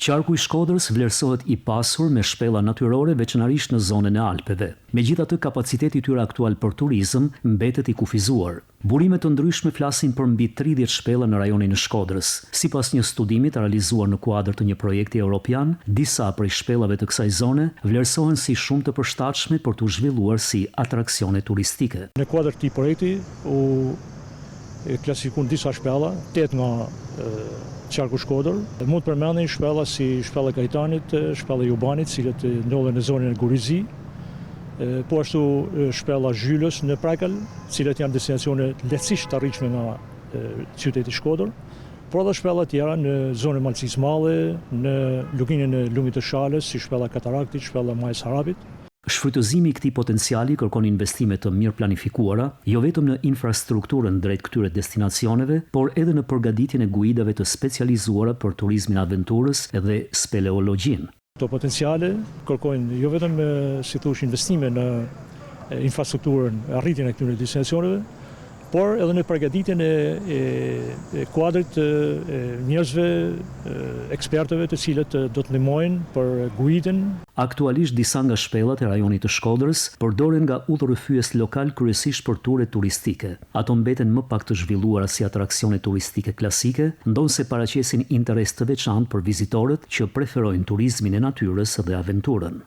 Qarku i Shkodrës vlerësohet i pasur me shpella natyrore veçanërisht në zonën e Alpeve. Megjithatë, kapaciteti i tyre aktual për turizëm mbetet i kufizuar. Burime të ndryshme flasin për mbi 30 shpella në rajonin e Shkodrës. Sipas një studimi të realizuar në kuadër të një projekti evropian, disa prej shpellave të kësaj zone vlerësohen si shumë të përshtatshme për të zhvilluar si atraksione turistike. Në kuadër të këtij projekti u klasifikuan disa shpella, 8 nga Qarku Shkodër. Mund të përmendim shpella si shpella Kajtanit, shpella Jubanit, cilët ndodhen në zonën e Gurizi, po ashtu shpella Zhyllës në Prekal, cilët janë destinacione lehtësisht të arritshme nga qyteti Shkodër, por edhe shpella tjera në zonën e Malësisë Madhe, në luginën e Lumit të Shalës, si shpella Kataraktit, shpella Majës Harapit. Shfrytëzimi i këtij potenciali kërkon investime të mirë planifikuara, jo vetëm në infrastrukturën drejt këtyre destinacioneve, por edhe në përgatitjen e guidave të specializuara për turizmin aventurës dhe speleologjinë. Këto potenciale kërkojnë jo vetëm si thosh investime në infrastrukturën, arritjen e këtyre destinacioneve, por edhe në përgatitjen e kuadrit njerëzve, ekspertëve të cilët do të ndihmojnë për guidën. Aktualisht disa nga shpellat e rajonit të Shkodrës përdoren nga udhërrëfyes lokal kryesisht për ture turistike. Ato mbeten më pak të zhvilluara si atraksione turistike klasike, ndonse paraqesin interes të veçantë për vizitorët që preferojnë turizmin e natyrës dhe aventurën.